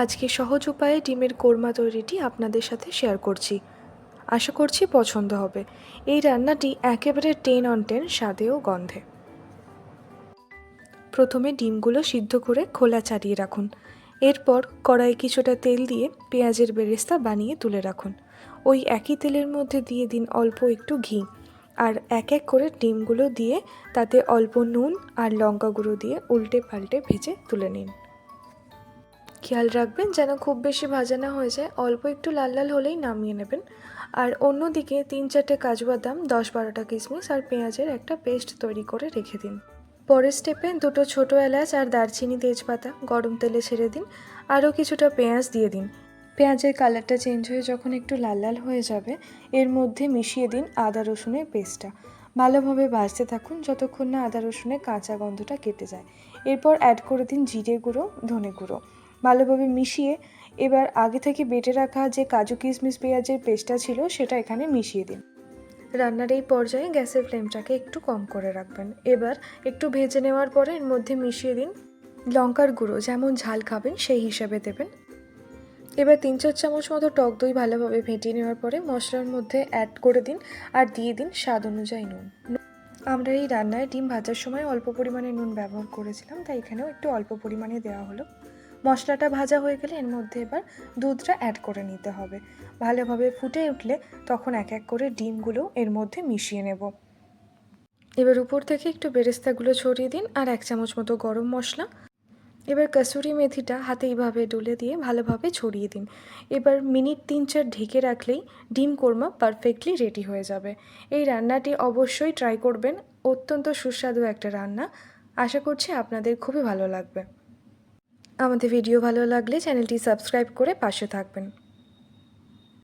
আজকে সহজ উপায়ে ডিমের কোরমা তৈরিটি আপনাদের সাথে শেয়ার করছি। আশা করছি পছন্দ হবে। এই রান্নাটি একেবারে 10/10 স্বাদে ও গন্ধে। প্রথমে ডিমগুলো সিদ্ধ করে খোলা ছাড়িয়ে রাখুন। এরপর কড়াইয়ে কিছুটা তেল দিয়ে পেঁয়াজের বেরেস্তা বানিয়ে তুলে রাখুন। ওই একই তেলের মধ্যে দিয়ে দিন অল্প একটু ঘি, আর এক এক করে ডিমগুলো দিয়ে তাতে অল্প নুন আর লঙ্কা গুঁড়ো দিয়ে উল্টে পাল্টে ভেজে তুলে নিন। খেয়াল রাখবেন যেন খুব বেশি ভাজা না হয়ে যায়, অল্প একটু লাল লাল হলেই নামিয়ে নেবেন। আর অন্যদিকে 3-4টে কাজু বাদাম, 10-12টা কিশমিশ আর পেঁয়াজের একটা পেস্ট তৈরি করে রেখে দিন। পরের স্টেপে 2টো ছোটো এলাচ আর দারচিনি তেজপাতা গরম তেলে ছেড়ে দিন। আরও কিছুটা পেঁয়াজ দিয়ে দিন। পেঁয়াজের কালারটা চেঞ্জ হয়ে যখন একটু লাল লাল হয়ে যাবে, এর মধ্যে মিশিয়ে দিন আদা রসুনের পেস্টটা। ভালোভাবে ভাজতে থাকুন যতক্ষণ না আদা রসুনের কাঁচা গন্ধটা কেটে যায়। এরপর অ্যাড করে দিন জিরে গুঁড়ো, ধনে গুঁড়ো। ভালোভাবে মিশিয়ে এবার আগে থেকে বেটে রাখা যে কাজু কিশমিশ পেঁয়াজের পেস্টটা ছিল সেটা এখানে মিশিয়ে দিন। রান্নার এই পর্যায়ে গ্যাসের ফ্লেমটাকে একটু কম করে রাখবেন। এবার একটু ভেজে নেওয়ার পরে এর মধ্যে মিশিয়ে দিন লঙ্কার গুঁড়ো, যেমন ঝাল খাবেন সেই হিসাবে দেবেন। এবার 3-4 চামচ মতো টক দই ভালোভাবে ফেটিয়ে নেওয়ার পরে মশলার মধ্যে অ্যাড করে দিন আর দিয়ে দিন স্বাদ অনুযায়ী নুন। আমরা এই রান্নায় ডিম ভাজার সময় অল্প পরিমাণে নুন ব্যবহার করেছিলাম, তাই এখানেও একটু অল্প পরিমাণে দেওয়া হলো। মশলাটা ভাজা হয়ে গেলে এর মধ্যে এবার দুধটা অ্যাড করে নিতে হবে। ভালোভাবে ফুটে উঠলে তখন এক এক করে ডিমগুলো এর মধ্যে মিশিয়ে নেব। এবার উপর থেকে একটু বেরেস্তাগুলো ছড়িয়ে দিন আর 1 চামচ মতো গরম মশলা। এবার কসুরি মেথিটা হাতে এইভাবে ডলে দিয়ে ভালোভাবে ছড়িয়ে দিন। এবার মিনিট 3-4 ঢেকে রাখলেই ডিম কোরমা পারফেক্টলি রেডি হয়ে যাবে। এই রান্নাটি অবশ্যই ট্রাই করবেন, অত্যন্ত সুস্বাদু একটা রান্না। আশা করছি আপনাদের খুবই ভালো লাগবে। আমাদের ভিডিও ভালো লাগলে চ্যানেলটি সাবস্ক্রাইব করে পাশে থাকবেন।